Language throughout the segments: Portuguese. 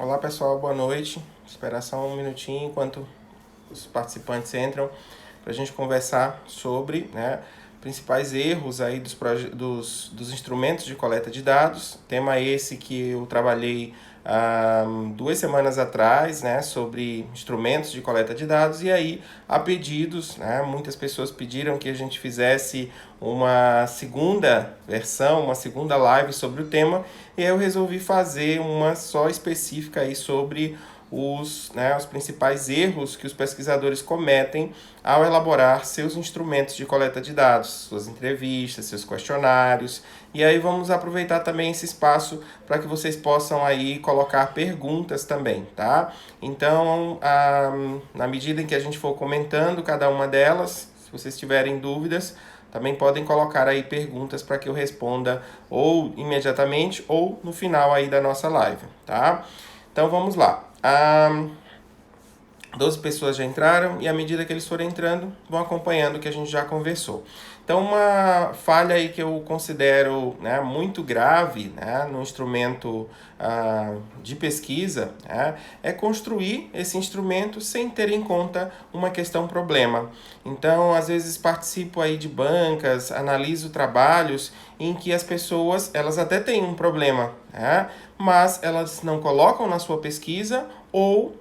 Olá pessoal, boa noite. Esperar só um minutinho enquanto os participantes entram para a gente conversar sobre, principais erros aí dos instrumentos de coleta de dados. Tema esse que eu trabalhei 2 semanas atrás, sobre instrumentos de coleta de dados, e aí há pedidos, muitas pessoas pediram que a gente fizesse uma segunda versão, uma segunda live sobre o tema, e aí eu resolvi fazer uma só específica aí sobre os principais erros que os pesquisadores cometem ao elaborar seus instrumentos de coleta de dados, suas entrevistas, seus questionários. E aí vamos aproveitar também esse espaço para que vocês possam aí colocar perguntas também, tá? Então, na medida em que a gente for comentando cada uma delas, se vocês tiverem dúvidas, também podem colocar aí perguntas para que eu responda ou imediatamente ou no final aí da nossa live, tá? Então vamos lá. 12 pessoas já entraram e à medida que eles forem entrando, vão acompanhando o que a gente já conversou. Então, uma falha aí que eu considero muito grave no instrumento de pesquisa é construir esse instrumento sem ter em conta uma questão problema. Então, às vezes participo aí de bancas, analiso trabalhos em que as pessoas, elas até têm um problema, mas elas não colocam na sua pesquisa ou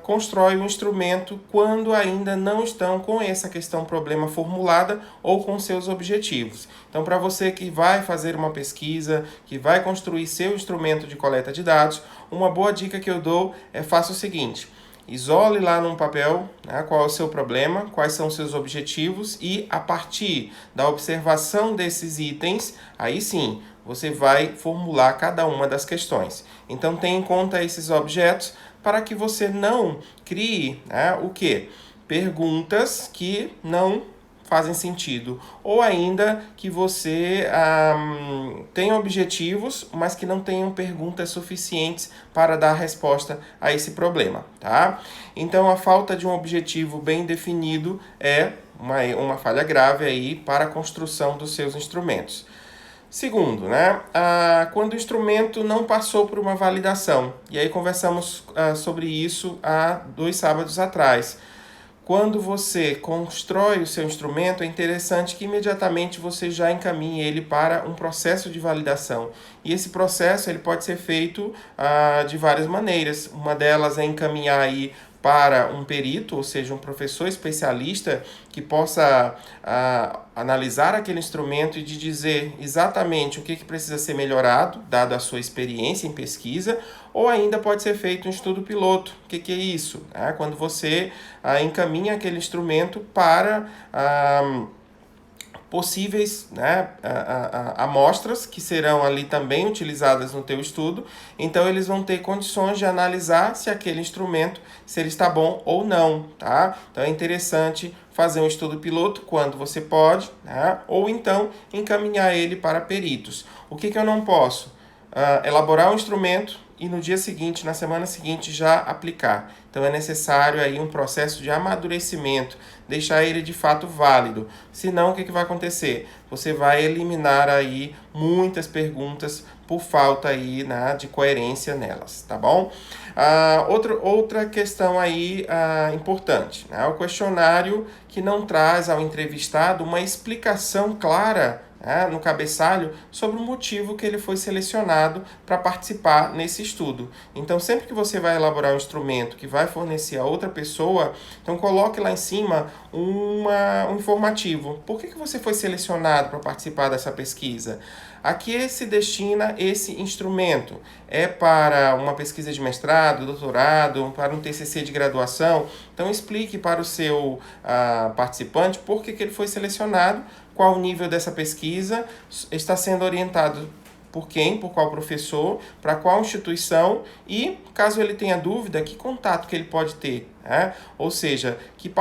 constrói um instrumento quando ainda não estão com essa questão problema formulada ou com seus objetivos. Então, para você que vai fazer uma pesquisa, que vai construir seu instrumento de coleta de dados, uma boa dica que eu dou é faça o seguinte: isole lá num papel qual é o seu problema, quais são os seus objetivos e, a partir da observação desses itens, aí sim, você vai formular cada uma das questões. Então, tenha em conta esses objetos para que você não crie o quê? Perguntas que não fazem sentido, ou ainda que você tenha objetivos, mas que não tenham perguntas suficientes para dar resposta a esse problema, tá? Então, a falta de um objetivo bem definido é uma falha grave aí para a construção dos seus instrumentos. Segundo, quando o instrumento não passou por uma validação, e aí conversamos sobre isso há 2 sábados atrás. Quando você constrói o seu instrumento, é interessante que imediatamente você já encaminhe ele para um processo de validação. E esse processo ele pode ser feito de várias maneiras. Uma delas é encaminhar aí para um perito, ou seja, um professor especialista que possa analisar aquele instrumento e de dizer exatamente o que precisa ser melhorado, dado a sua experiência em pesquisa, ou ainda pode ser feito um estudo piloto. O que é isso? Quando você encaminha aquele instrumento para possíveis amostras que serão ali também utilizadas no teu estudo. Então, eles vão ter condições de analisar se aquele instrumento, se ele está bom ou não, tá? Então, é interessante fazer um estudo piloto quando você pode, ou então encaminhar ele para peritos. O que eu não posso? Elaborar um instrumento e no dia seguinte, na semana seguinte, já aplicar. Então é necessário aí um processo de amadurecimento, deixar ele de fato válido. Senão, o que vai acontecer? Você vai eliminar aí muitas perguntas por falta aí, de coerência nelas, tá bom? Outra questão aí importante, o questionário que não traz ao entrevistado uma explicação clara no cabeçalho sobre o motivo que ele foi selecionado para participar nesse estudo. Então, sempre que você vai elaborar um instrumento que vai fornecer a outra pessoa, então coloque lá em cima um informativo. Por que você foi selecionado para participar dessa pesquisa? A que se destina esse instrumento? É para uma pesquisa de mestrado, doutorado, para um TCC de graduação? Então, explique para o seu participante por que ele foi selecionado, qual o nível dessa pesquisa, está sendo orientado por quem, por qual professor, para qual instituição e, caso ele tenha dúvida, que contato que ele pode ter. Ou seja, que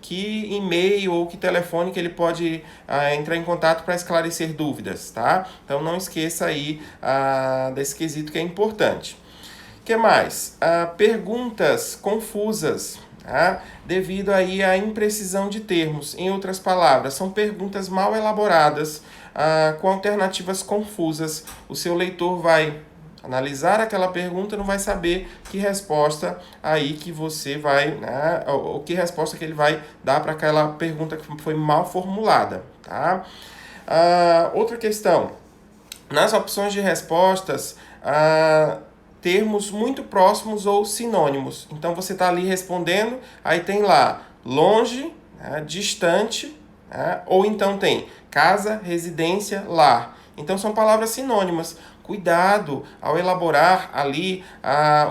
que e-mail ou que telefone que ele pode entrar em contato para esclarecer dúvidas, tá? Então não esqueça aí desse quesito que é importante. O que mais? Perguntas confusas. Devido aí à imprecisão de termos. Em outras palavras, são perguntas mal elaboradas, com alternativas confusas. O seu leitor vai Analisar aquela pergunta, não vai saber que resposta aí que você vai, né, ou que resposta que ele vai dar para aquela pergunta que foi mal formulada, tá? Outra questão, nas opções de respostas, termos muito próximos ou sinônimos. Então, você está ali respondendo, aí tem lá longe, né, distante, né, ou então tem casa, residência, lar. Então, são palavras sinônimas. Cuidado ao elaborar ali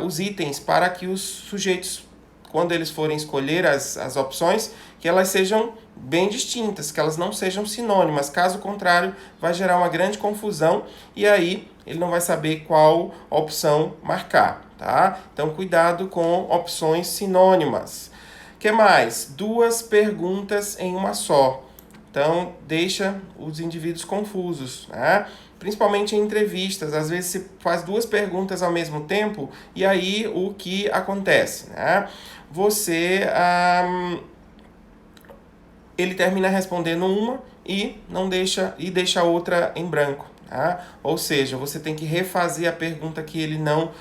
os itens para que os sujeitos, quando eles forem escolher as opções, que elas sejam bem distintas, que elas não sejam sinônimas. Caso contrário, vai gerar uma grande confusão e aí ele não vai saber qual opção marcar, tá? Então, cuidado com opções sinônimas. O que mais? 2 perguntas em uma só. Então, deixa os indivíduos confusos, né? Principalmente em entrevistas, às vezes se faz 2 perguntas ao mesmo tempo, e aí o que acontece, né? Ele termina respondendo uma e não deixa a outra em branco, tá? Ou seja, você tem que refazer a pergunta que ele não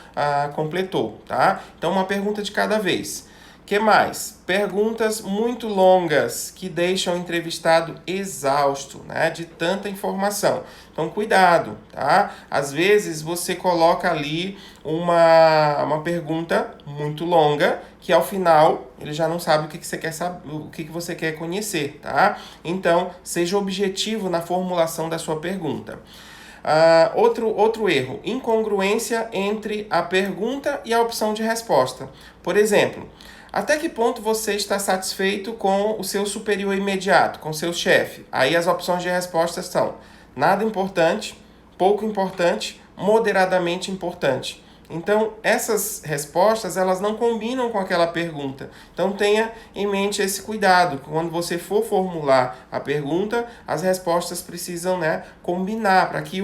completou, tá? Então, uma pergunta de cada vez. Que mais? Perguntas muito longas que deixam o entrevistado exausto, né, de tanta informação. Então, cuidado, tá? Às vezes você coloca ali uma pergunta muito longa que ao final ele já não sabe o que você quer saber, o que você quer conhecer, tá? Então, seja objetivo na formulação da sua pergunta. Outro erro, incongruência entre a pergunta e a opção de resposta. Por exemplo, até que ponto você está satisfeito com o seu superior imediato, com o seu chefe? Aí as opções de resposta são nada importante, pouco importante, moderadamente importante. Então, essas respostas, elas não combinam com aquela pergunta. Então, tenha em mente esse cuidado. Quando você for formular a pergunta, as respostas precisam, né, combinar para que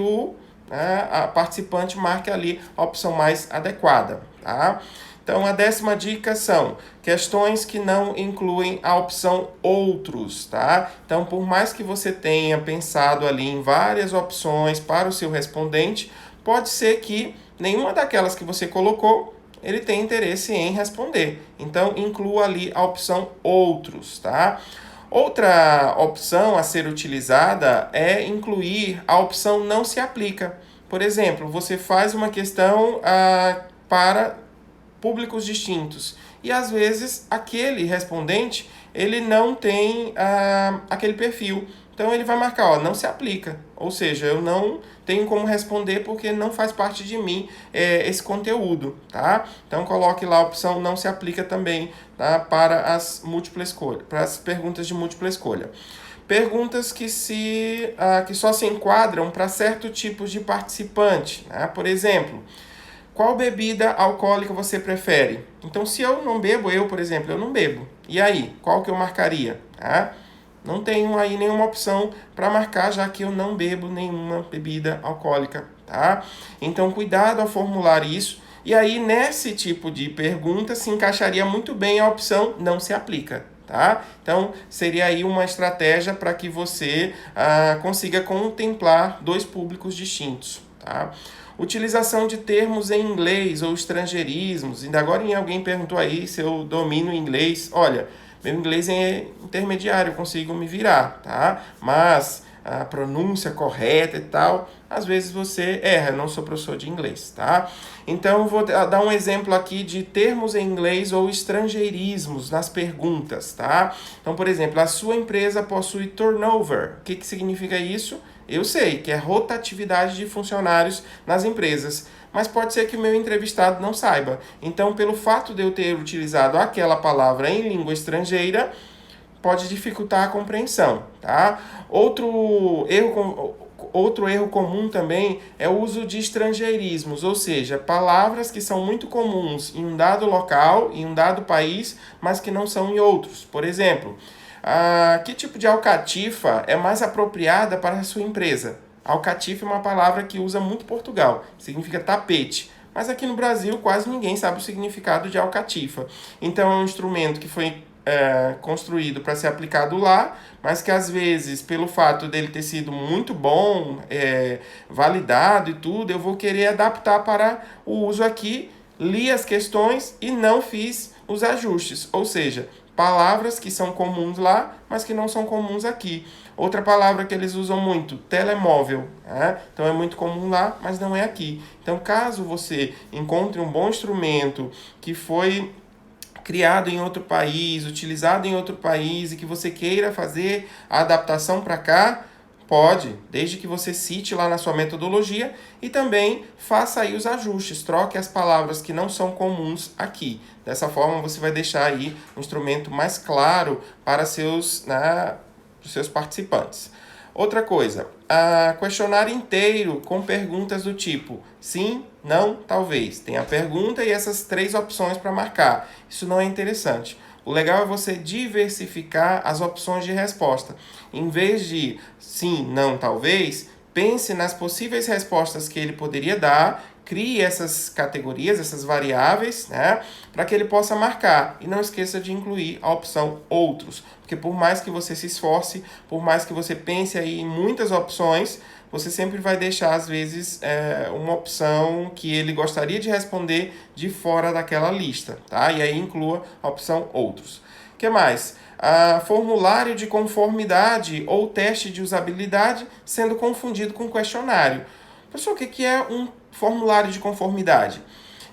a participante marque ali a opção mais adequada, tá? Então, a 10ª dica são questões que não incluem a opção outros, tá? Então, por mais que você tenha pensado ali em várias opções para o seu respondente, pode ser que nenhuma daquelas que você colocou, ele tenha interesse em responder. Então, inclua ali a opção outros, tá? Outra opção a ser utilizada é incluir a opção não se aplica. Por exemplo, você faz uma questão para públicos distintos. E às vezes aquele respondente ele não tem aquele perfil. Então ele vai marcar, não se aplica. Ou seja, eu não tenho como responder porque não faz parte de mim esse conteúdo, tá? Então coloque lá a opção não se aplica também, tá? Para as múltiplas escolhas, para as perguntas de múltipla escolha. Perguntas que só se enquadram para certo tipo de participante, né? Por exemplo, qual bebida alcoólica você prefere? Então, se eu não bebo, por exemplo, eu não bebo. E aí, qual que eu marcaria? Não tenho aí nenhuma opção para marcar, já que eu não bebo nenhuma bebida alcoólica, tá? Então, cuidado ao formular isso. E aí, nesse tipo de pergunta, se encaixaria muito bem a opção não se aplica, tá? Então, seria aí uma estratégia para que você consiga contemplar 2 públicos distintos, tá? Utilização de termos em inglês ou estrangeirismos. Ainda agora alguém perguntou aí se eu domino inglês. Olha, meu inglês é intermediário, eu consigo me virar, tá? Mas a pronúncia correta e tal, às vezes você erra. Eu não sou professor de inglês, tá? Então, eu vou dar um exemplo aqui de termos em inglês ou estrangeirismos nas perguntas, tá? Então, por exemplo, a sua empresa possui turnover. O que significa isso? Eu sei que é rotatividade de funcionários nas empresas, mas pode ser que o meu entrevistado não saiba. Então, pelo fato de eu ter utilizado aquela palavra em língua estrangeira, pode dificultar a compreensão, tá? Outro erro comum também é o uso de estrangeirismos, ou seja, palavras que são muito comuns em um dado local, em um dado país, mas que não são em outros. Por exemplo, que tipo de alcatifa é mais apropriada para a sua empresa? Alcatifa é uma palavra que usa muito Portugal, significa tapete. Mas aqui no Brasil quase ninguém sabe o significado de alcatifa. Então é um instrumento que foi construído para ser aplicado lá, mas que às vezes, pelo fato dele ter sido muito bom, validado e tudo, eu vou querer adaptar para o uso aqui, li as questões e não fiz os ajustes, ou seja, palavras que são comuns lá, mas que não são comuns aqui. Outra palavra que eles usam muito, telemóvel. Né? Então é muito comum lá, mas não é aqui. Então, caso você encontre um bom instrumento que foi criado em outro país, utilizado em outro país e que você queira fazer a adaptação para cá, pode, desde que você cite lá na sua metodologia e também faça aí os ajustes, troque as palavras que não são comuns aqui. Dessa forma você vai deixar aí um instrumento mais claro para seus participantes. Outra coisa, questionário inteiro com perguntas do tipo sim, não, talvez. Tem a pergunta e essas 3 opções para marcar. Isso não é interessante. O legal é você diversificar as opções de resposta. Em vez de sim, não, talvez, pense nas possíveis respostas que ele poderia dar, crie essas categorias, essas variáveis, né, para que ele possa marcar. E não esqueça de incluir a opção outros, porque por mais que você se esforce, por mais que você pense aí em muitas opções, você sempre vai deixar, às vezes, uma opção que ele gostaria de responder de fora daquela lista, tá? E aí inclua a opção outros. O que mais? Formulário de conformidade ou teste de usabilidade sendo confundido com questionário. Professor, o que é um formulário de conformidade?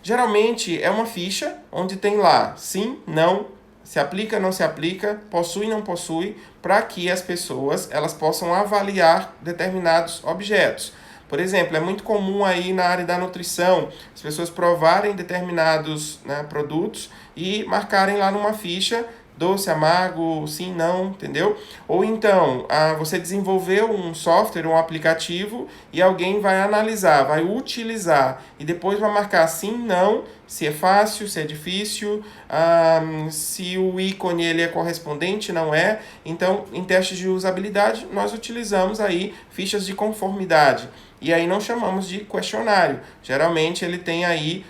Geralmente é uma ficha onde tem lá sim, não, se aplica, não se aplica, possui, não possui, para que as pessoas elas possam avaliar determinados objetos. Por exemplo, é muito comum aí na área da nutrição as pessoas provarem determinados, né, produtos e marcarem lá numa ficha doce, amargo, sim, não, entendeu? Ou então, você desenvolveu um software, um aplicativo, e alguém vai analisar, vai utilizar, e depois vai marcar sim, não, se é fácil, se é difícil, se o ícone ele é correspondente, não é. Então, em testes de usabilidade, nós utilizamos aí fichas de conformidade. E aí não chamamos de questionário. Geralmente ele tem aí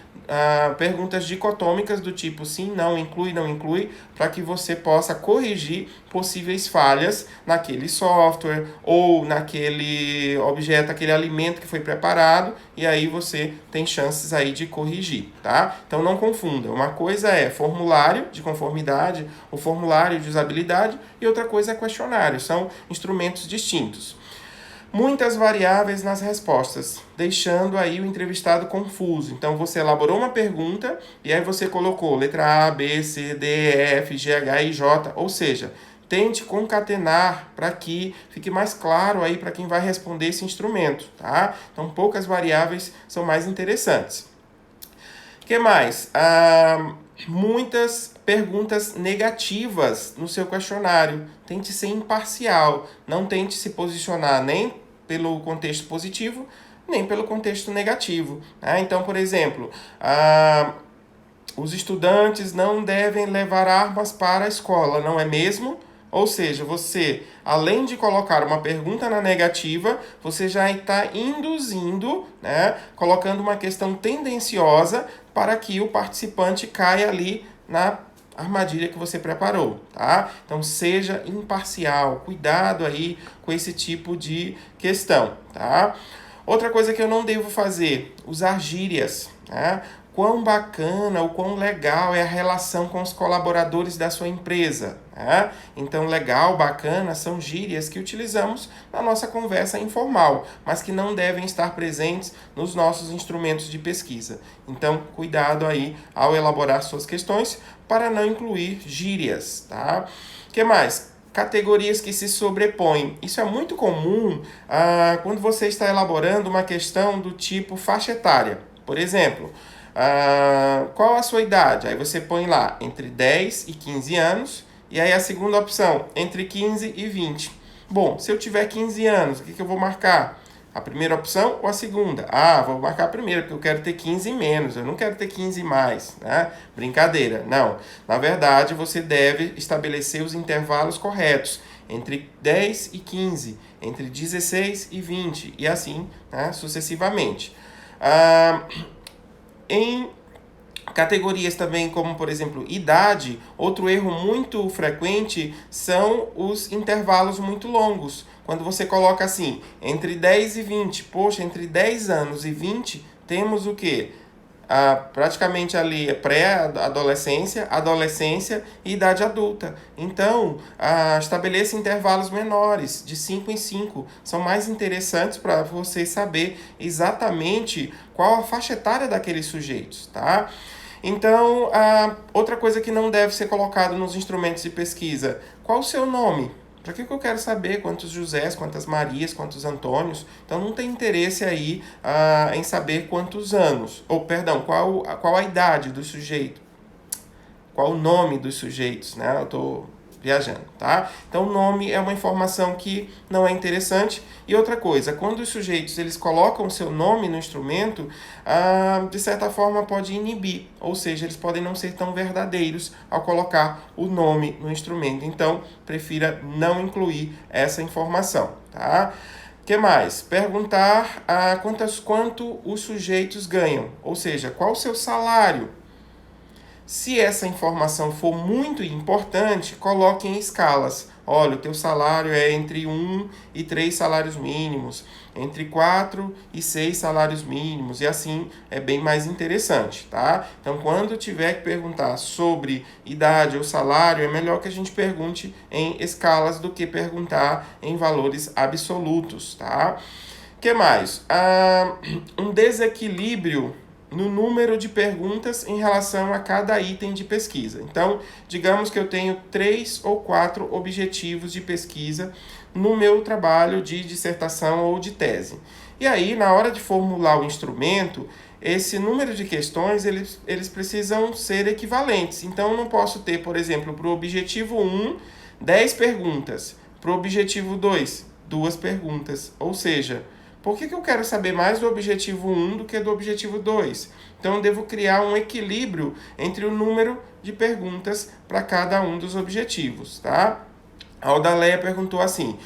perguntas dicotômicas do tipo sim, não, inclui, não inclui, para que você possa corrigir possíveis falhas naquele software ou naquele objeto, aquele alimento que foi preparado, e aí você tem chances aí de corrigir, tá? Então não confunda, uma coisa é formulário de conformidade, o formulário de usabilidade, e outra coisa é questionário, são instrumentos distintos. Muitas variáveis nas respostas, deixando aí o entrevistado confuso. Então, você elaborou uma pergunta e aí você colocou letra A, B, C, D, E, F, G, H, I, J, ou seja, tente concatenar para que fique mais claro aí para quem vai responder esse instrumento, tá? Então, poucas variáveis são mais interessantes. O que mais? Muitas perguntas negativas no seu questionário. Tente ser imparcial, não tente se posicionar nem pelo contexto positivo, nem pelo contexto negativo. Então, por exemplo, os estudantes não devem levar armas para a escola, não é mesmo? Ou seja, você, além de colocar uma pergunta na negativa, você já está induzindo, né, colocando uma questão tendenciosa para que o participante caia ali na armadilha que você preparou, tá? Então, seja imparcial, cuidado aí com esse tipo de questão, tá? Outra coisa que eu não devo fazer, usar gírias, né? Quão bacana ou quão legal é a relação com os colaboradores da sua empresa. Né? Então, legal, bacana, são gírias que utilizamos na nossa conversa informal, mas que não devem estar presentes nos nossos instrumentos de pesquisa. Então, cuidado aí ao elaborar suas questões para não incluir gírias. Tá? O que mais? Categorias que se sobrepõem. Isso é muito comum quando você está elaborando uma questão do tipo faixa etária. Por exemplo, qual a sua idade? Aí você põe lá entre 10 e 15 anos. E aí a segunda opção, entre 15 e 20. Bom, se eu tiver 15 anos, o que eu vou marcar? A primeira opção ou a segunda? Vou marcar a primeira, porque eu quero ter 15 menos, eu não quero ter 15 mais, né? Brincadeira, não. Na verdade, você deve estabelecer os intervalos corretos, entre 10 e 15, entre 16 e 20, e assim, né, sucessivamente. Em Categorias também como, por exemplo, idade. Outro erro muito frequente são os intervalos muito longos. Quando você coloca assim, entre 10 e 20, poxa, entre 10 anos e 20, temos o quê? Praticamente ali é pré-adolescência, adolescência e idade adulta. Então, estabeleça intervalos menores, de 5 em 5. São mais interessantes para você saber exatamente qual a faixa etária daqueles sujeitos, tá? Então, outra coisa que não deve ser colocado nos instrumentos de pesquisa, qual o seu nome? Para que eu quero saber quantos Josés, quantas Marias, quantos Antônios? Então não tem interesse aí em saber quantos anos, ou perdão, qual a idade do sujeito, qual o nome dos sujeitos, né? Eu estou viajando, tá? Então o nome é uma informação que não é interessante. E outra coisa, quando os sujeitos eles colocam o seu nome no instrumento, de certa forma pode inibir, ou seja, eles podem não ser tão verdadeiros ao colocar o nome no instrumento. Então, prefira não incluir essa informação, tá? O que mais? Perguntar quanto os sujeitos ganham, ou seja, qual o seu salário. Se essa informação for muito importante, coloque em escalas. Olha, o teu salário é entre 1 e 3 salários mínimos, entre 4 e 6 salários mínimos, e assim é bem mais interessante, tá? Então, quando tiver que perguntar sobre idade ou salário, é melhor que a gente pergunte em escalas do que perguntar em valores absolutos, tá? O que mais? Um desequilíbrio no número de perguntas em relação a cada item de pesquisa. Então, digamos que eu tenho 3 ou 4 objetivos de pesquisa no meu trabalho de dissertação ou de tese. E aí, na hora de formular o instrumento, esse número de questões, eles precisam ser equivalentes. Então, eu não posso ter, por exemplo, para o objetivo 1, 10 perguntas. Para o objetivo 2, 2 perguntas. Ou seja, por que eu quero saber mais do objetivo 1 do que do objetivo 2? Então, eu devo criar um equilíbrio entre o número de perguntas para cada um dos objetivos, tá? A Odaleia perguntou assim,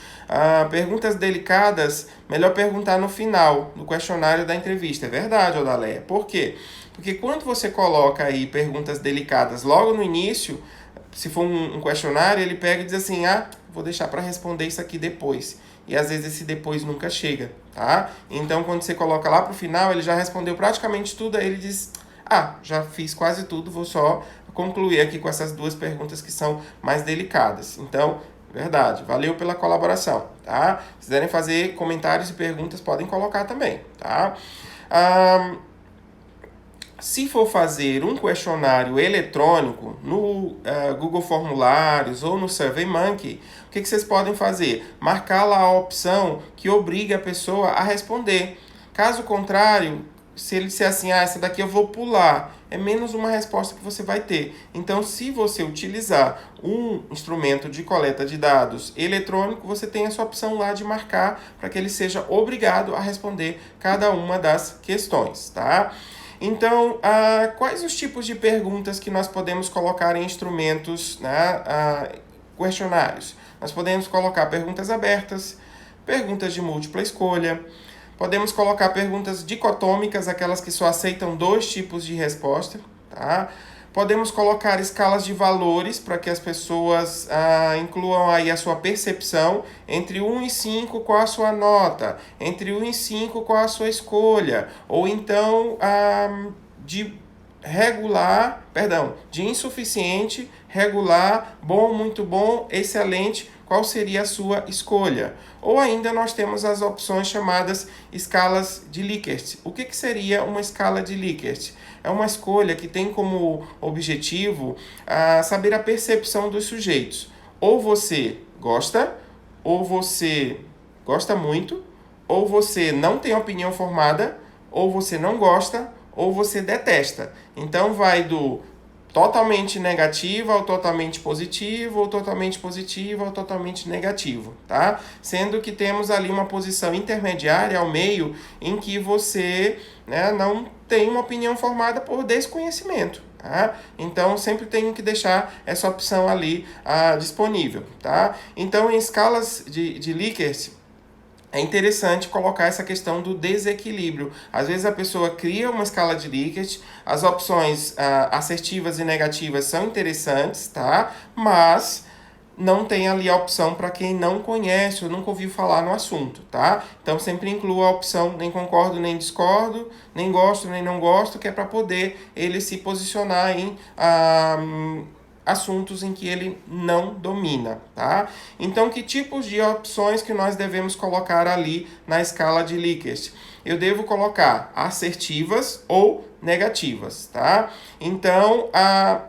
perguntas delicadas, melhor perguntar no final do questionário da entrevista. É verdade, Odaleia. Por quê? Porque quando você coloca aí perguntas delicadas logo no início, se for um questionário, ele pega e diz assim, vou deixar para responder isso aqui depois. E às vezes esse depois nunca chega, tá? Então, quando você coloca lá pro final, ele já respondeu praticamente tudo, aí ele diz, já fiz quase tudo, vou só concluir aqui com essas 2 perguntas que são mais delicadas. Então, verdade, valeu pela colaboração, tá? Se quiserem fazer comentários e perguntas, podem colocar também, tá? Se for fazer um questionário eletrônico no Google Formulários ou no SurveyMonkey, o que vocês podem fazer? Marcar lá a opção que obriga a pessoa a responder. Caso contrário, se ele disser assim, essa daqui eu vou pular, é menos uma resposta que você vai ter. Então, se você utilizar um instrumento de coleta de dados eletrônico, você tem essa opção lá de marcar para que ele seja obrigado a responder cada uma das questões, tá? Então, quais os tipos de perguntas que nós podemos colocar em instrumentos, né, questionários? Nós podemos colocar perguntas abertas, perguntas de múltipla escolha, podemos colocar perguntas dicotômicas, aquelas que só aceitam 2 tipos de resposta, tá? Podemos colocar escalas de valores para que as pessoas incluam aí a sua percepção. Entre 1 e 5, qual a sua nota? Entre 1 e 5, qual a sua escolha? Ou então, de insuficiente, regular, bom, muito bom, excelente, qual seria a sua escolha? Ou ainda nós temos as opções chamadas escalas de Likert. O que seria uma escala de Likert? É uma escolha que tem como objetivo saber a percepção dos sujeitos. Ou você gosta, ou você gosta muito, ou você não tem opinião formada, ou você não gosta, ou você detesta. Então vai do totalmente negativo ao totalmente positivo, ou totalmente positivo ao totalmente negativo, tá? Sendo que temos ali uma posição intermediária ao meio em que você, né, não tem uma opinião formada por desconhecimento, tá? Então, sempre tenho que deixar essa opção ali disponível, tá? Então, em escalas de Likert, é interessante colocar essa questão do desequilíbrio. Às vezes a pessoa cria uma escala de Likert, as opções assertivas e negativas são interessantes, tá? Mas não tem ali a opção para quem não conhece ou nunca ouviu falar no assunto, tá? Então sempre inclua a opção nem concordo nem discordo, nem gosto nem não gosto, que é para poder ele se posicionar em assuntos em que ele não domina, tá? Então, que tipos de opções que nós devemos colocar ali na escala de Likert? Eu devo colocar assertivas ou negativas, tá? Então, a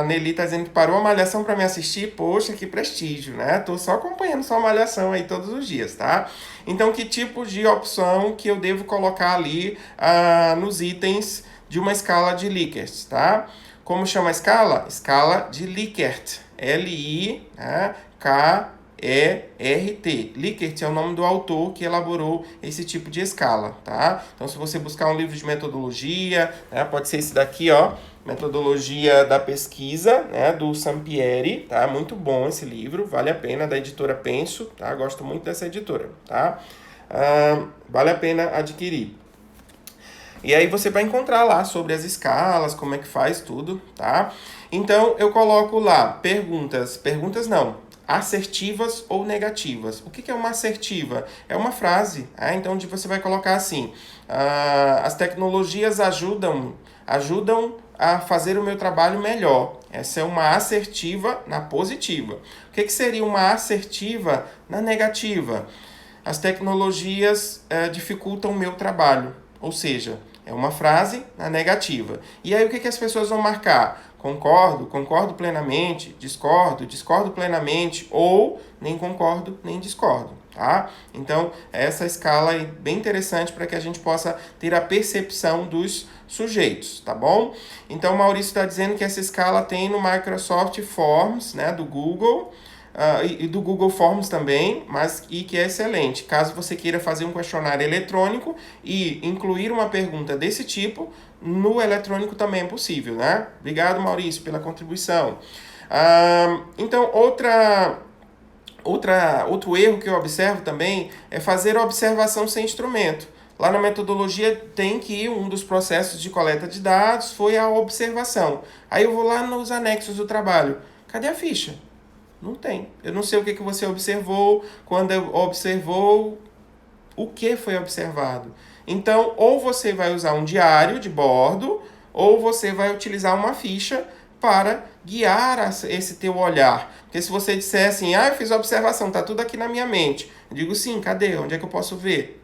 Nelly tá dizendo que parou a malhação para me assistir. Poxa, que prestígio, né? Tô só acompanhando sua malhação aí todos os dias, tá? Então, que tipo de opção que eu devo colocar ali nos itens de uma escala de Likert, tá? Como chama a escala? Escala de Likert. L-I-K-E-R-T. Likert é o nome do autor que elaborou esse tipo de escala, tá? Então, se você buscar um livro de metodologia, né, pode ser esse daqui, ó, Metodologia da Pesquisa, né, do Sampieri, tá? Muito bom esse livro, vale a pena, da editora Penso, tá? Gosto muito dessa editora, tá? Vale a pena adquirir. E aí você vai encontrar lá sobre as escalas, como é que faz tudo, tá? Então, eu coloco lá perguntas não, assertivas ou negativas. O que é uma assertiva? É uma frase, então onde você vai colocar assim, as tecnologias ajudam a fazer o meu trabalho melhor. Essa é uma assertiva na positiva. O que seria uma assertiva na negativa? As tecnologias dificultam o meu trabalho, ou seja, é uma frase na negativa. E aí o que as pessoas vão marcar? Concordo, concordo plenamente, discordo, discordo plenamente, ou nem concordo, nem discordo, tá? Então, essa escala é bem interessante para que a gente possa ter a percepção dos sujeitos, tá bom? Então, o Maurício está dizendo que essa escala tem no Microsoft Forms, né, do Google, e do Google Forms também, e que é excelente. Caso você queira fazer um questionário eletrônico e incluir uma pergunta desse tipo, no eletrônico também é possível, né? Obrigado, Maurício, pela contribuição. Então, outro erro que eu observo também é fazer a observação sem instrumento. Lá na metodologia tem que um dos processos de coleta de dados foi a observação. Aí eu vou lá nos anexos do trabalho. Cadê a ficha? Não tem. Eu não sei o que você observou, quando observou, o que foi observado. Então, ou você vai usar um diário de bordo, ou você vai utilizar uma ficha para guiar esse teu olhar. Porque se você disser assim, eu fiz a observação, tá tudo aqui na minha mente. Eu digo, sim, cadê? Onde é que eu posso ver?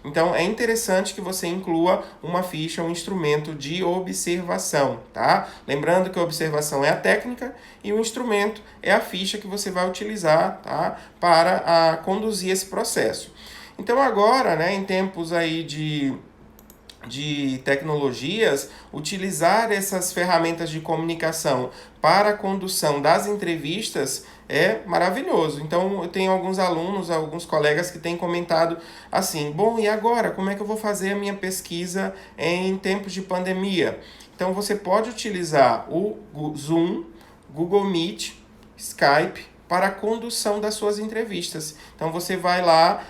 Então, é interessante que você inclua uma ficha, um instrumento de observação, tá? Lembrando que a observação é a técnica e o instrumento é a ficha que você vai utilizar, tá? Para conduzir esse processo. Então, agora, né, em tempos aí de tecnologias, utilizar essas ferramentas de comunicação para a condução das entrevistas é maravilhoso. Então, eu tenho alguns alunos, alguns colegas que têm comentado assim, bom, e agora? Como é que eu vou fazer a minha pesquisa em tempos de pandemia? Então, você pode utilizar o Zoom, Google Meet, Skype, para a condução das suas entrevistas. Então, você vai lá,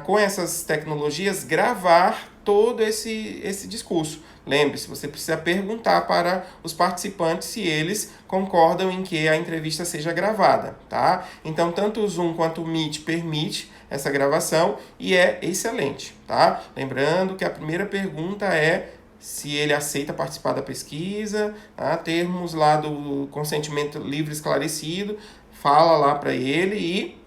com essas tecnologias, gravar todo esse discurso. Lembre-se, você precisa perguntar para os participantes se eles concordam em que a entrevista seja gravada, tá? Então, tanto o Zoom quanto o Meet permite essa gravação e é excelente, tá? Lembrando que a primeira pergunta é se ele aceita participar da pesquisa, tá? Termos lá do consentimento livre esclarecido, fala lá para ele e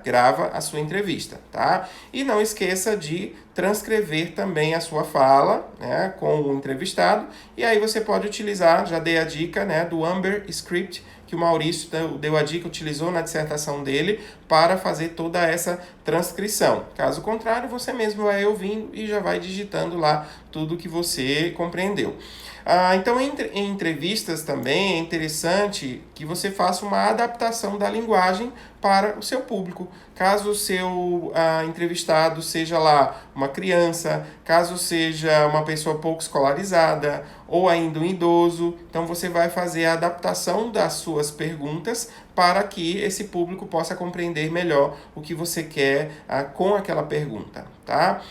grava a sua entrevista, tá? E não esqueça de transcrever também a sua fala, né, com o entrevistado, e aí você pode utilizar, já dei a dica, né, do Amber Script, que o Maurício deu a dica, utilizou na dissertação dele, para fazer toda essa transcrição. Caso contrário, você mesmo vai ouvindo e já vai digitando lá tudo que você compreendeu. Então, em entrevistas também é interessante que você faça uma adaptação da linguagem para o seu público. Caso o seu entrevistado seja lá uma criança, caso seja uma pessoa pouco escolarizada ou ainda um idoso, então você vai fazer a adaptação das suas perguntas para que esse público possa compreender melhor o que você quer com aquela pergunta, tá?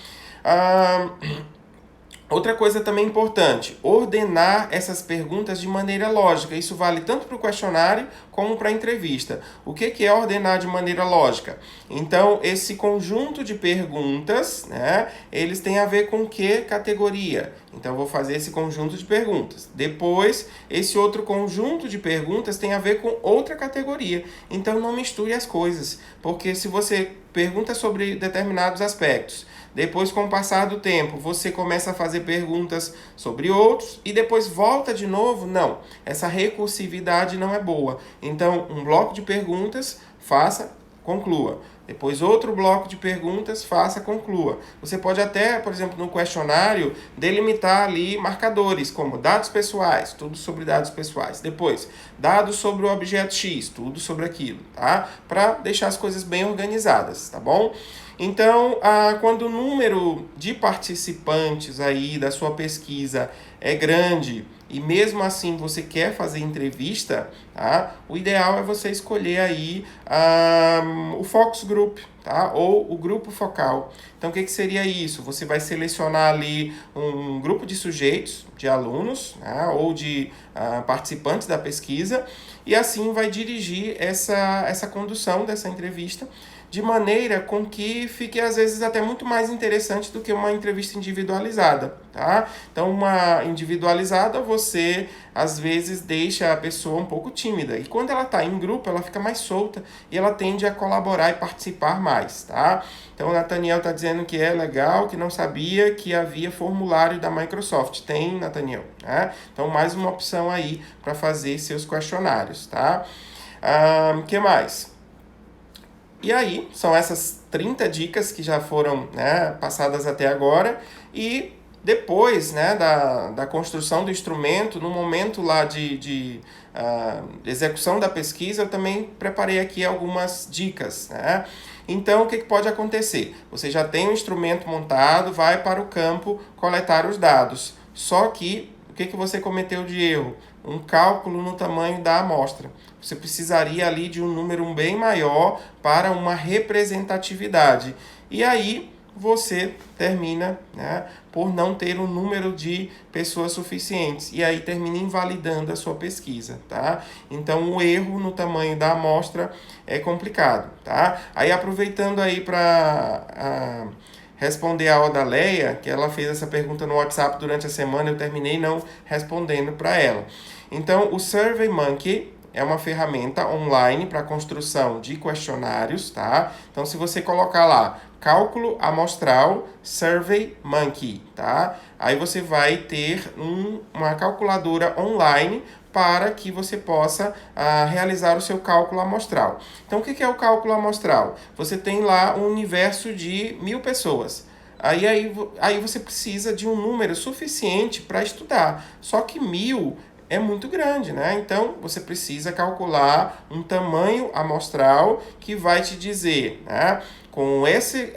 Outra coisa também importante, ordenar essas perguntas de maneira lógica. Isso vale tanto para o questionário como para a entrevista. O que é ordenar de maneira lógica? Então, esse conjunto de perguntas, né, eles têm a ver com que categoria? Então, eu vou fazer esse conjunto de perguntas. Depois, esse outro conjunto de perguntas tem a ver com outra categoria. Então, não misture as coisas, porque se você pergunta sobre determinados aspectos, depois, com o passar do tempo, você começa a fazer perguntas sobre outros e depois volta de novo. Não, essa recursividade não é boa. Então, um bloco de perguntas, faça, conclua. Depois, outro bloco de perguntas, faça, conclua. Você pode até, por exemplo, no questionário, delimitar ali marcadores, como dados pessoais, tudo sobre dados pessoais. Depois, dados sobre o objeto X, tudo sobre aquilo, tá? Para deixar as coisas bem organizadas, tá bom? Então, quando o número de participantes aí da sua pesquisa é grande e mesmo assim você quer fazer entrevista, tá? O ideal é você escolher aí o focus group, tá? Ou o grupo focal. Então, o que seria isso? Você vai selecionar ali um grupo de sujeitos, de alunos, né? Ou de participantes da pesquisa e assim vai dirigir essa condução dessa entrevista de maneira com que fique, às vezes, até muito mais interessante do que uma entrevista individualizada, tá? Então, uma individualizada, você, às vezes, deixa a pessoa um pouco tímida. E quando ela está em grupo, ela fica mais solta e ela tende a colaborar e participar mais, tá? Então, o Nathaniel está dizendo que é legal, que não sabia que havia formulário da Microsoft. Tem, Nathaniel, né? Então, mais uma opção aí para fazer seus questionários, tá? Que mais? E aí, são essas 30 dicas que já foram, né, passadas até agora. E depois, né, da construção do instrumento, no momento lá de execução da pesquisa, eu também preparei aqui algumas dicas, né? Então, o que pode acontecer? Você já tem o instrumento montado, vai para o campo coletar os dados. Só que, o que você cometeu de erro? Um cálculo no tamanho da amostra. Você precisaria ali de um número bem maior para uma representatividade. E aí você termina, né, por não ter um número de pessoas suficientes. E aí termina invalidando a sua pesquisa, tá? Então, o erro no tamanho da amostra é complicado, tá? Aí, aproveitando aí para responder a Odaleia, que ela fez essa pergunta no WhatsApp durante a semana, eu terminei não respondendo para ela. Então, o SurveyMonkey é uma ferramenta online para construção de questionários, tá? Então, se você colocar lá, cálculo amostral SurveyMonkey, tá? Aí você vai ter uma calculadora online para que você possa realizar o seu cálculo amostral. Então, o que é o cálculo amostral? Você tem lá um universo de 1.000 pessoas. Aí você precisa de um número suficiente para estudar. Só que 1.000 é muito grande, né? Então, você precisa calcular um tamanho amostral que vai te dizer, né? Com esse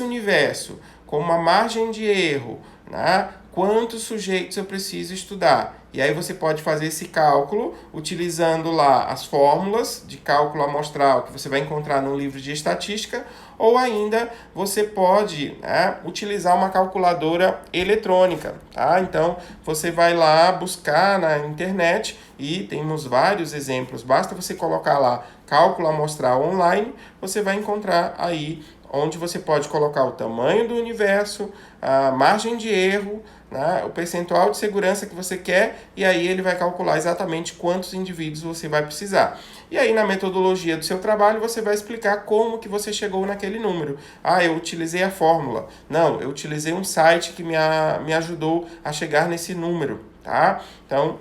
universo, com uma margem de erro, né? Quantos sujeitos eu preciso estudar? E aí você pode fazer esse cálculo utilizando lá as fórmulas de cálculo amostral que você vai encontrar no livro de estatística, ou ainda você pode, né, utilizar uma calculadora eletrônica, tá? Então, você vai lá buscar na internet e temos vários exemplos. Basta você colocar lá cálculo amostral online, você vai encontrar aí onde você pode colocar o tamanho do universo, a margem de erro, né, o percentual de segurança que você quer, e aí ele vai calcular exatamente quantos indivíduos você vai precisar. E aí, na metodologia do seu trabalho, você vai explicar como que você chegou naquele número. Eu utilizei a fórmula. Não, eu utilizei um site que me ajudou a chegar nesse número, tá? Então,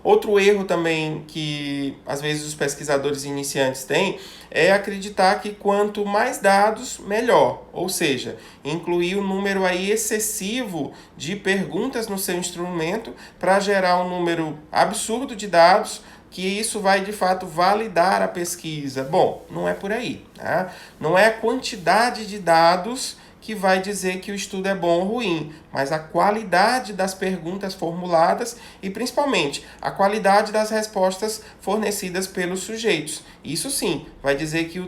Outro erro também que às vezes os pesquisadores iniciantes têm é acreditar que quanto mais dados, melhor. Ou seja, incluir um número aí excessivo de perguntas no seu instrumento para gerar um número absurdo de dados, que isso vai de fato validar a pesquisa. Bom, não é por aí, tá? Não é a quantidade de dados que vai dizer que o estudo é bom ou ruim, mas a qualidade das perguntas formuladas e principalmente a qualidade das respostas fornecidas pelos sujeitos. Isso sim vai dizer que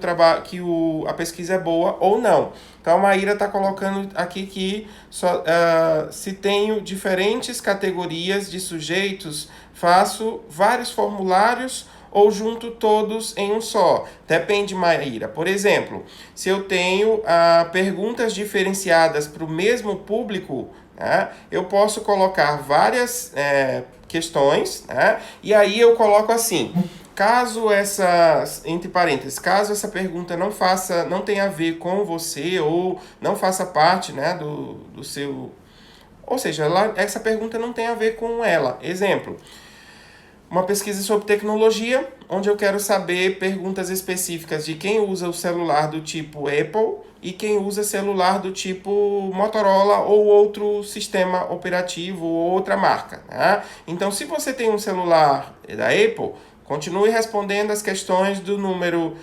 a pesquisa é boa ou não. Então a Maíra está colocando aqui que se tenho diferentes categorias de sujeitos, faço vários formulários ou junto todos em um só? Depende, Maíra. Por exemplo, se eu tenho perguntas diferenciadas para o mesmo público, né, eu posso colocar várias questões, né, e aí eu coloco assim: caso essa, entre parênteses, caso essa pergunta não tenha a ver com você ou não faça parte, né, do seu... Ou seja, essa pergunta não tem a ver com ela. Exemplo: uma pesquisa sobre tecnologia, onde eu quero saber perguntas específicas de quem usa o celular do tipo Apple e quem usa celular do tipo Motorola ou outro sistema operativo ou outra marca, né? Então, se você tem um celular da Apple, continue respondendo as questões do número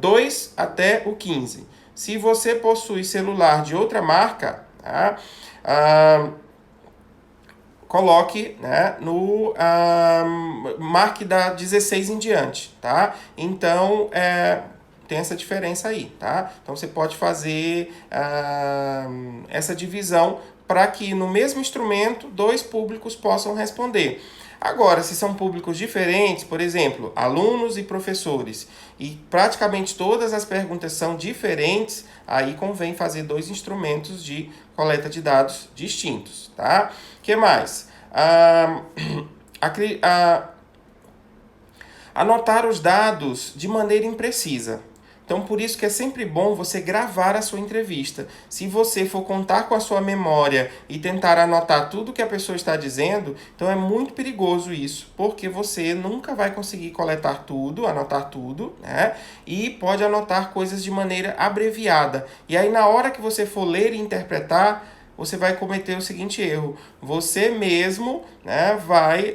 2 até o 15. Se você possui celular de outra marca, tá? Coloque, né, marque da 16 em diante, tá? Então, tem essa diferença aí, tá? Então, você pode fazer essa divisão para que no mesmo instrumento dois públicos possam responder. Agora, se são públicos diferentes, por exemplo, alunos e professores, e praticamente todas as perguntas são diferentes, aí convém fazer dois instrumentos de coleta de dados distintos, tá? O que mais? Anotar os dados de maneira imprecisa. Então, por isso que é sempre bom você gravar a sua entrevista. Se você for contar com a sua memória e tentar anotar tudo que a pessoa está dizendo, então é muito perigoso isso, porque você nunca vai conseguir coletar tudo, anotar tudo, né? E pode anotar coisas de maneira abreviada. E aí, na hora que você for ler e interpretar, você vai cometer o seguinte erro: você mesmo, né, vai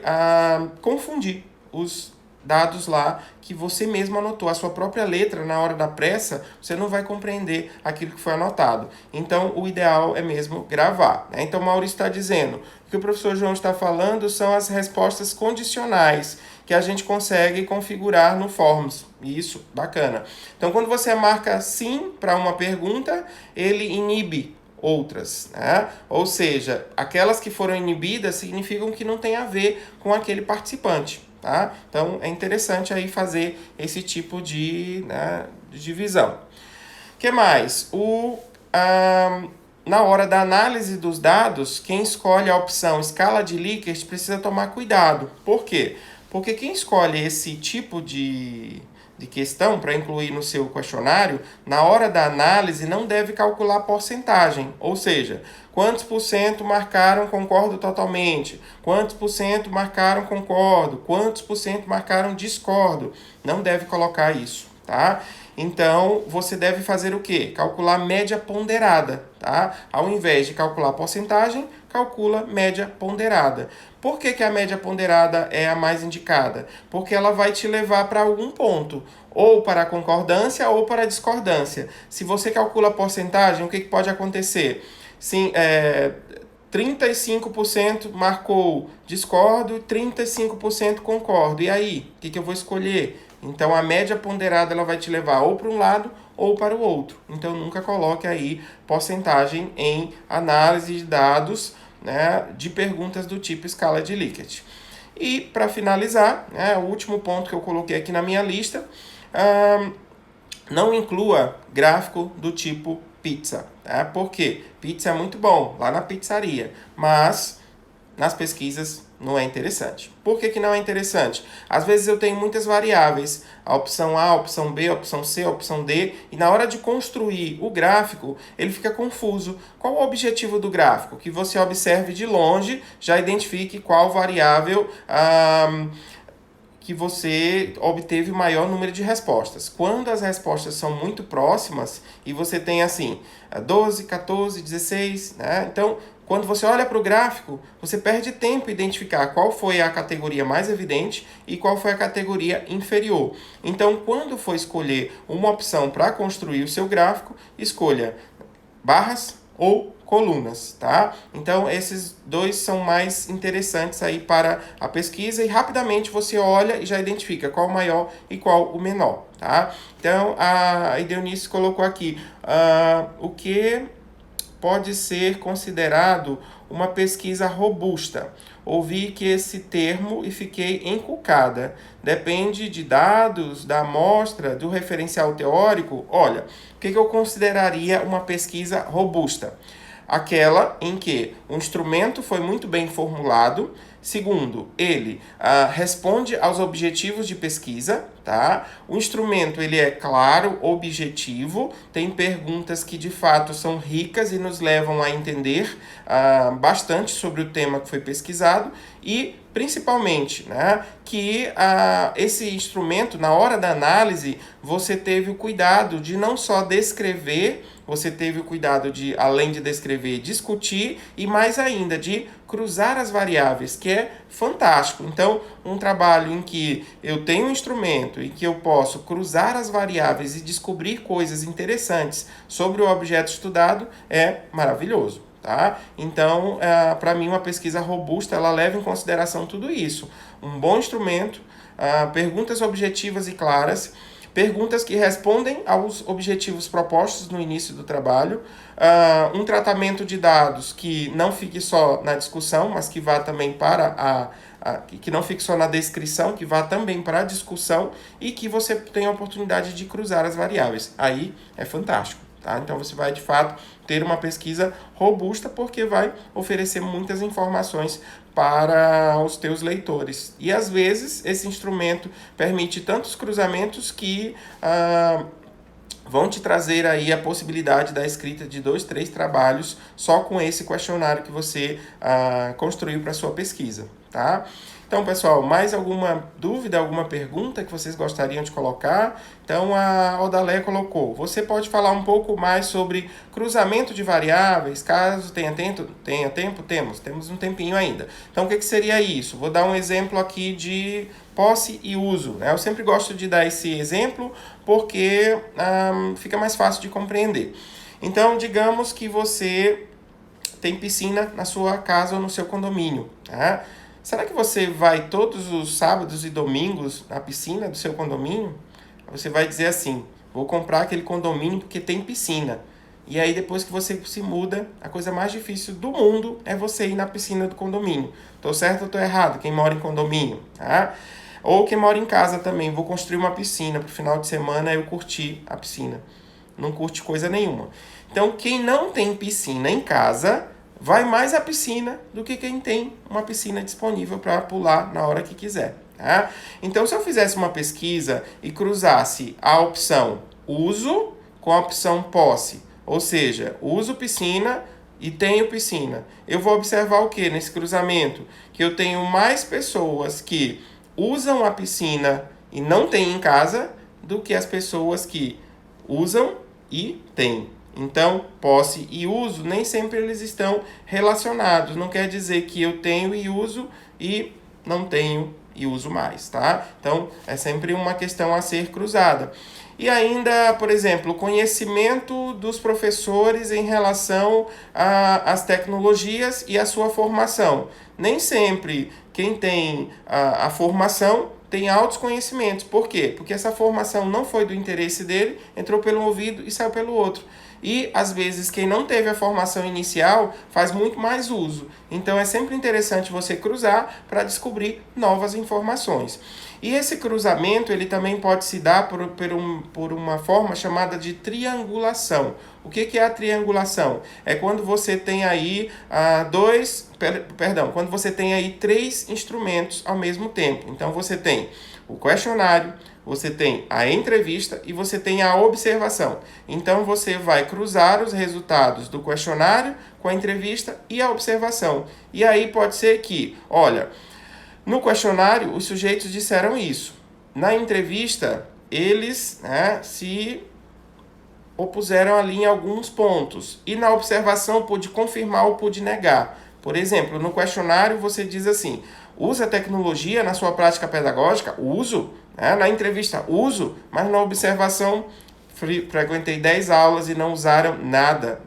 confundir os dados lá que você mesmo anotou. A sua própria letra, na hora da pressa, você não vai compreender aquilo que foi anotado. Então, o ideal é mesmo gravar, né? Então, o Maurício está dizendo: o que o professor João está falando são as respostas condicionais que a gente consegue configurar no Forms. Isso, bacana. Então, quando você marca sim para uma pergunta, ele inibe outras, né? Ou seja, aquelas que foram inibidas significam que não tem a ver com aquele participante, tá? Então, é interessante aí fazer esse tipo de, né, de divisão. O que mais? Na hora da análise dos dados, quem escolhe a opção escala de Likert precisa tomar cuidado. Por quê? Porque quem escolhe esse tipo de questão para incluir no seu questionário, na hora da análise não deve calcular porcentagem, ou seja, quantos por cento marcaram concordo totalmente, quantos por cento marcaram concordo, quantos por cento marcaram discordo, não deve colocar isso, tá? Então, você deve fazer o quê? Calcular média ponderada, tá? Ao invés de calcular porcentagem, calcula média ponderada. Por que a média ponderada é a mais indicada? Porque ela vai te levar para algum ponto, ou para a concordância ou para a discordância. Se você calcula a porcentagem, o que pode acontecer? Sim, 35% marcou discordo, 35% concordo. E aí, o que eu vou escolher? Então, a média ponderada ela vai te levar ou para um lado ou para o outro. Então, nunca coloque aí porcentagem em análise de dados, né, de perguntas do tipo escala de Likert. E, para finalizar, né, o último ponto que eu coloquei aqui na minha lista, não inclua gráfico do tipo pizza. Tá? Por quê? Pizza é muito bom lá na pizzaria, mas nas pesquisas não é interessante. Por que não é interessante? Às vezes eu tenho muitas variáveis, a opção A, a opção B, a opção C, a opção D, e na hora de construir o gráfico, ele fica confuso. Qual o objetivo do gráfico? Que você observe de longe, já identifique qual variável que você obteve o maior número de respostas. Quando as respostas são muito próximas e você tem assim 12, 14, 16, né? Então, quando você olha para o gráfico, você perde tempo em identificar qual foi a categoria mais evidente e qual foi a categoria inferior. Então, quando for escolher uma opção para construir o seu gráfico, escolha barras ou colunas, tá? Então, esses dois são mais interessantes aí para a pesquisa e rapidamente você olha e já identifica qual o maior e qual o menor, tá? Então, a Ideonice colocou aqui o que pode ser considerado uma pesquisa robusta. Ouvi que esse termo e fiquei encucada. Depende de dados, da amostra, do referencial teórico? Olha, o que eu consideraria uma pesquisa robusta? Aquela em que o instrumento foi muito bem formulado. Segundo, ele responde aos objetivos de pesquisa, tá? O instrumento ele é claro, objetivo, tem perguntas que de fato são ricas e nos levam a entender bastante sobre o tema que foi pesquisado e principalmente, né, que esse instrumento, na hora da análise, você teve o cuidado de não só descrever, você teve o cuidado de, além de descrever, discutir e mais ainda de cruzar as variáveis, que é fantástico. Então, um trabalho em que eu tenho um instrumento e que eu posso cruzar as variáveis e descobrir coisas interessantes sobre o objeto estudado é maravilhoso. Tá? Então, para mim, uma pesquisa robusta, ela leva em consideração tudo isso. Um bom instrumento, perguntas objetivas e claras, perguntas que respondem aos objetivos propostos no início do trabalho, um tratamento de dados que não fique só na discussão, mas que vá também para que não fique só na descrição, que vá também para a discussão e que você tenha a oportunidade de cruzar as variáveis. Aí é fantástico. Tá? Então você vai de fato ter uma pesquisa robusta porque vai oferecer muitas informações para os teus leitores. E às vezes esse instrumento permite tantos cruzamentos que vão te trazer aí a possibilidade da escrita de 2, 3 trabalhos só com esse questionário que você construiu para a sua pesquisa. Tá? Então, pessoal, mais alguma dúvida, alguma pergunta que vocês gostariam de colocar? Então, a Odalé colocou, você pode falar um pouco mais sobre cruzamento de variáveis, caso tenha tempo? Temos um tempinho ainda. Então, o que seria isso? Vou dar um exemplo aqui de posse e uso, né? Eu sempre gosto de dar esse exemplo porque fica mais fácil de compreender. Então, digamos que você tem piscina na sua casa ou no seu condomínio, tá? Será que você vai todos os sábados e domingos na piscina do seu condomínio? Você vai dizer assim, vou comprar aquele condomínio porque tem piscina. E aí depois que você se muda, a coisa mais difícil do mundo é você ir na piscina do condomínio. Tô certo ou tô errado? Quem mora em condomínio, tá? Ou quem mora em casa também, vou construir uma piscina pro final de semana eu curtir a piscina. Não curte coisa nenhuma. Então quem não tem piscina em casa vai mais à piscina do que quem tem uma piscina disponível para pular na hora que quiser. Tá? Então, se eu fizesse uma pesquisa e cruzasse a opção uso com a opção posse, ou seja, uso piscina e tenho piscina, eu vou observar o que nesse cruzamento? Que eu tenho mais pessoas que usam a piscina e não têm em casa do que as pessoas que usam e têm. Então, posse e uso, nem sempre eles estão relacionados. Não quer dizer que eu tenho e uso e não tenho e uso mais, tá? Então, é sempre uma questão a ser cruzada. E ainda, por exemplo, o conhecimento dos professores em relação às tecnologias e a sua formação. Nem sempre quem tem a formação tem altos conhecimentos. Por quê? Porque essa formação não foi do interesse dele, entrou pelo ouvido e saiu pelo outro. e às vezes quem não teve a formação inicial faz muito mais uso. Então é sempre interessante você cruzar para descobrir novas informações. E esse cruzamento ele também pode se dar por uma forma chamada de triangulação. O que é a triangulação? É quando você tem aí quando você tem aí 3 instrumentos ao mesmo tempo. Então você tem o questionário, você tem a entrevista e você tem a observação. Então você vai cruzar os resultados do questionário com a entrevista e a observação. E aí pode ser que, olha, no questionário os sujeitos disseram isso. Na entrevista, eles se opuseram ali em alguns pontos. E na observação pôde confirmar ou pôde negar. Por exemplo, no questionário você diz assim: usa a tecnologia na sua prática pedagógica? Uso. Na entrevista, uso. Mas na observação, frequentei 10 aulas e não usaram nada.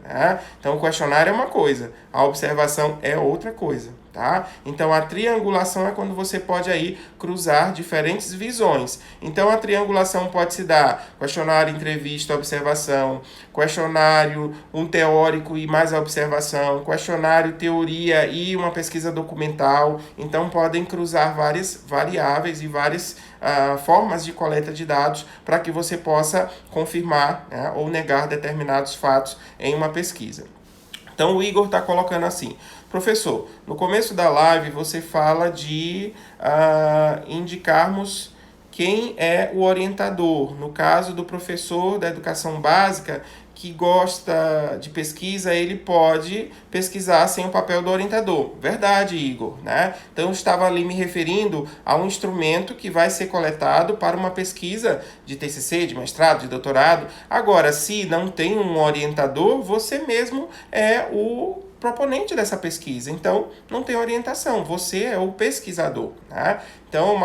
Então o questionário é uma coisa, a observação é outra coisa. Tá? Então a triangulação é quando você pode aí cruzar diferentes visões. Então a triangulação pode se dar questionário, entrevista, observação, questionário, um teórico e mais a observação, questionário, teoria e uma pesquisa documental. Então podem cruzar várias variáveis e várias formas de coleta de dados para que você possa confirmar ou negar determinados fatos em uma pesquisa. Então o Igor está colocando assim: professor, no começo da live você fala de indicarmos quem é o orientador. No caso do professor da educação básica que gosta de pesquisa, ele pode pesquisar sem o papel do orientador. Verdade, Igor, né? Então eu estava ali me referindo a um instrumento que vai ser coletado para uma pesquisa de TCC, de mestrado, de doutorado. Agora, se não tem um orientador, você mesmo é o proponente dessa pesquisa, então não tem orientação, você é o pesquisador, né? Então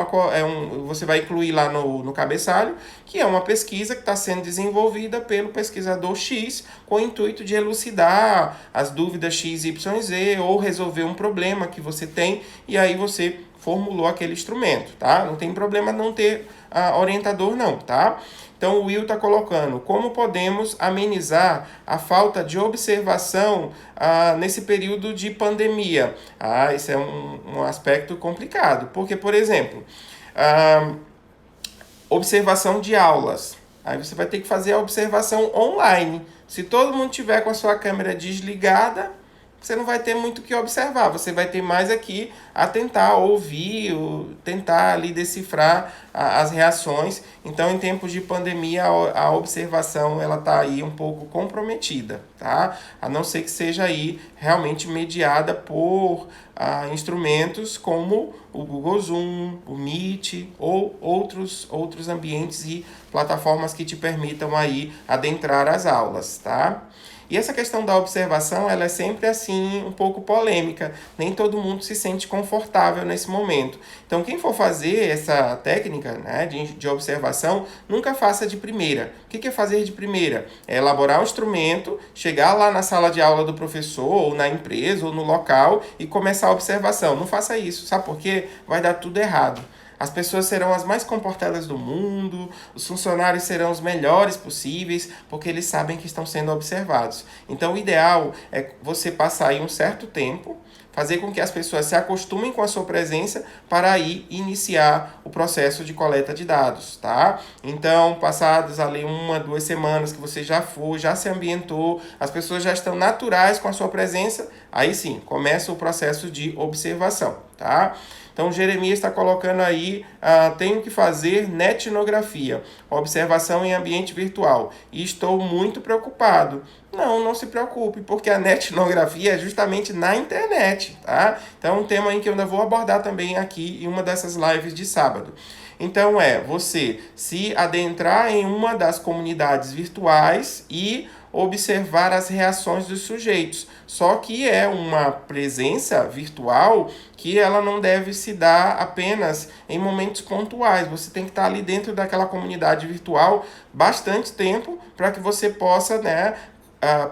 você vai incluir lá no cabeçalho que é uma pesquisa que está sendo desenvolvida pelo pesquisador X com o intuito de elucidar as dúvidas X, Y, Z ou resolver um problema que você tem e aí você formulou aquele instrumento, tá? Não tem problema não ter orientador não, tá? Então o Will está colocando: como podemos amenizar a falta de observação nesse período de pandemia? Esse é um aspecto complicado, porque, por exemplo, observação de aulas. Aí você vai ter que fazer a observação online. Se todo mundo tiver com a sua câmera desligada, você não vai ter muito o que observar, você vai ter mais aqui a tentar ouvir, tentar ali decifrar as reações. Então, em tempos de pandemia, a observação ela está aí um pouco comprometida, tá? A não ser que seja aí realmente mediada por instrumentos como o Google Zoom, o Meet ou outros ambientes e plataformas que te permitam aí adentrar as aulas, tá? E essa questão da observação, ela é sempre assim, um pouco polêmica. Nem todo mundo se sente confortável nesse momento. Então, quem for fazer essa técnica de observação, nunca faça de primeira. O que é fazer de primeira? É elaborar um instrumento, chegar lá na sala de aula do professor, ou na empresa, ou no local, e começar a observação. Não faça isso, sabe por quê? Vai dar tudo errado. As pessoas serão as mais comportadas do mundo, os funcionários serão os melhores possíveis, porque eles sabem que estão sendo observados. Então, o ideal é você passar aí um certo tempo, fazer com que as pessoas se acostumem com a sua presença para aí iniciar o processo de coleta de dados, tá? Então, passadas ali 1, 2 semanas que você já se ambientou, as pessoas já estão naturais com a sua presença, aí sim, começa o processo de observação, tá? Então, Jeremias está colocando aí, tenho que fazer netnografia, observação em ambiente virtual, e estou muito preocupado. Não se preocupe, porque a netnografia é justamente na internet, tá? Então, é um tema em que eu ainda vou abordar também aqui em uma dessas lives de sábado. Então, você se adentrar em uma das comunidades virtuais e observar as reações dos sujeitos. Só que é uma presença virtual que ela não deve se dar apenas em momentos pontuais. Você tem que estar ali dentro daquela comunidade virtual bastante tempo para que você possa,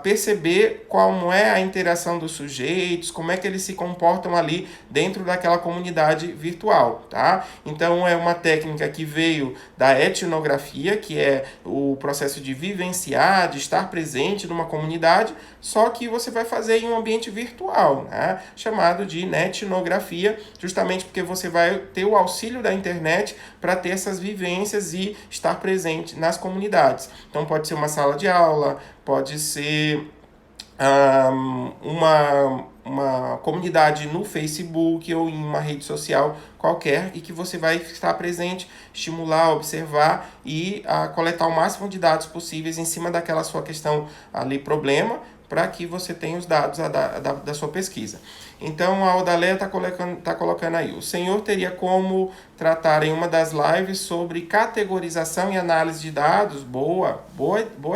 perceber como é a interação dos sujeitos, como é que eles se comportam ali dentro daquela comunidade virtual, tá? Então é uma técnica que veio da etnografia, que é o processo de vivenciar, de estar presente numa comunidade, só que você vai fazer em um ambiente virtual, né? Chamado de etnografia, justamente porque você vai ter o auxílio da internet para ter essas vivências e estar presente nas comunidades. Então pode ser uma sala de aula, pode ser uma comunidade no Facebook ou em uma rede social qualquer e que você vai estar presente, estimular, observar e coletar o máximo de dados possíveis em cima daquela sua questão ali, problema, para que você tenha os dados da sua pesquisa. Então, a Odaléia está colocando aí. O senhor teria como tratar em uma das lives sobre categorização e análise de dados? Boa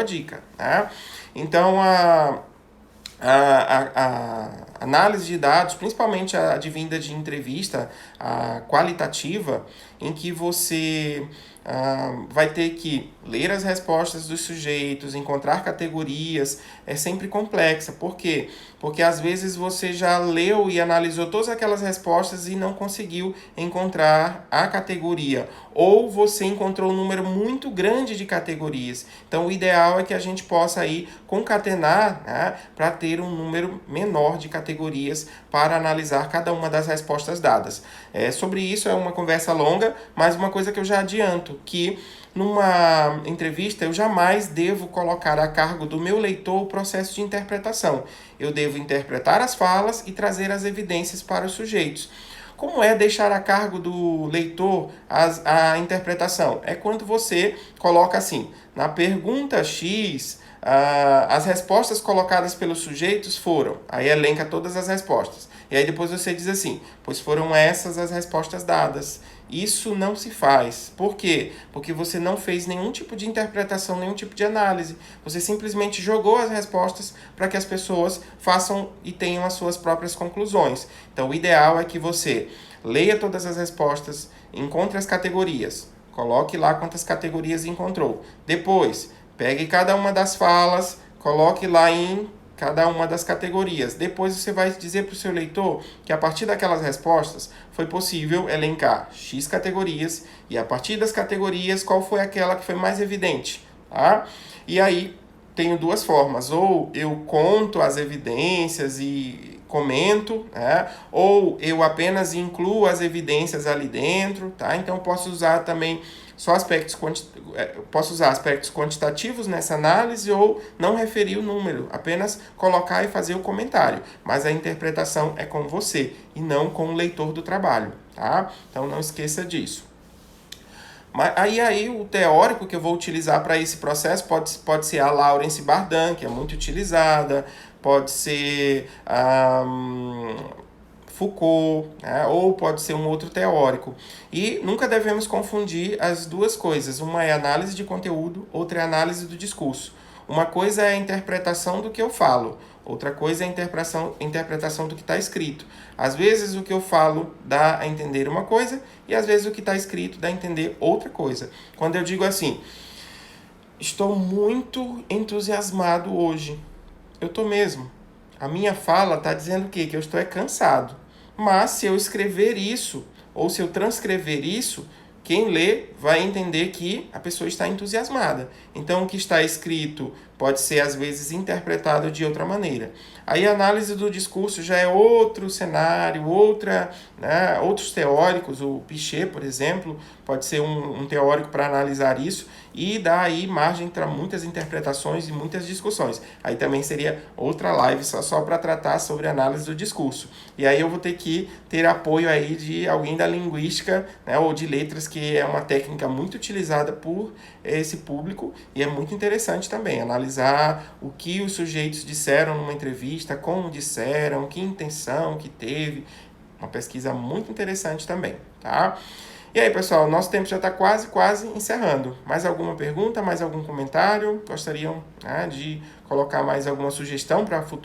dica, né? Então, a análise de dados, principalmente a advinda de entrevista qualitativa, em que você vai ter que ler as respostas dos sujeitos, encontrar categorias, é sempre complexa. Por quê? Porque às vezes você já leu e analisou todas aquelas respostas e não conseguiu encontrar a categoria. Ou você encontrou um número muito grande de categorias. Então o ideal é que a gente possa aí concatenar, né, para ter um número menor de categorias para analisar cada uma das respostas dadas. Sobre isso é uma conversa longa, mas uma coisa que eu já adianto, que numa entrevista eu jamais devo colocar a cargo do meu leitor o processo de interpretação. Eu devo interpretar as falas e trazer as evidências para os sujeitos. Como é deixar a cargo do leitor a interpretação? É quando você coloca assim, na pergunta X, as respostas colocadas pelos sujeitos foram, aí elenca todas as respostas. E aí depois você diz assim, pois foram essas as respostas dadas. Isso não se faz. Por quê? Porque você não fez nenhum tipo de interpretação, nenhum tipo de análise. Você simplesmente jogou as respostas para que as pessoas façam e tenham as suas próprias conclusões. Então, o ideal é que você leia todas as respostas, encontre as categorias, coloque lá quantas categorias encontrou. Depois, pegue cada uma das falas, coloque lá em cada uma das categorias. Depois você vai dizer para o seu leitor que a partir daquelas respostas foi possível elencar X categorias e a partir das categorias qual foi aquela que foi mais evidente. Tá? E aí tenho duas formas, ou eu conto as evidências e comento, né? Ou eu apenas incluo as evidências ali dentro, tá? Então eu posso usar também só posso usar aspectos quantitativos nessa análise ou não referir o número, apenas colocar e fazer o comentário, mas a interpretação é com você e não com o leitor do trabalho, tá? Então não esqueça disso. Mas aí o teórico que eu vou utilizar para esse processo pode ser a Laurence Bardan, que é muito utilizada, pode ser Foucault, né? Ou pode ser um outro teórico. E nunca devemos confundir as duas coisas. Uma é análise de conteúdo, outra é análise do discurso. Uma coisa é a interpretação do que eu falo, outra coisa é a interpretação do que está escrito. Às vezes o que eu falo dá a entender uma coisa e às vezes o que está escrito dá a entender outra coisa. Quando eu digo assim, estou muito entusiasmado hoje, eu estou mesmo. A minha fala está dizendo o quê? Que eu estou cansado. Mas se eu escrever isso, ou se eu transcrever isso, quem lê vai entender que a pessoa está entusiasmada. Então, o que está escrito pode ser, às vezes, interpretado de outra maneira. Aí, a análise do discurso já é outro cenário, outros teóricos. O Piaget, por exemplo, pode ser um teórico para analisar isso e dá aí margem para muitas interpretações e muitas discussões. Aí também seria outra live só para tratar sobre análise do discurso. E aí eu vou ter que ter apoio aí de alguém da linguística, né, ou de letras, que é uma técnica muito utilizada por esse público e é muito interessante também analisar o que os sujeitos disseram numa entrevista, como disseram, que intenção que teve. Uma pesquisa muito interessante também, tá? E aí, pessoal, nosso tempo já está quase encerrando. Mais alguma pergunta, mais algum comentário? Gostariam, né, de colocar mais alguma sugestão para futuro?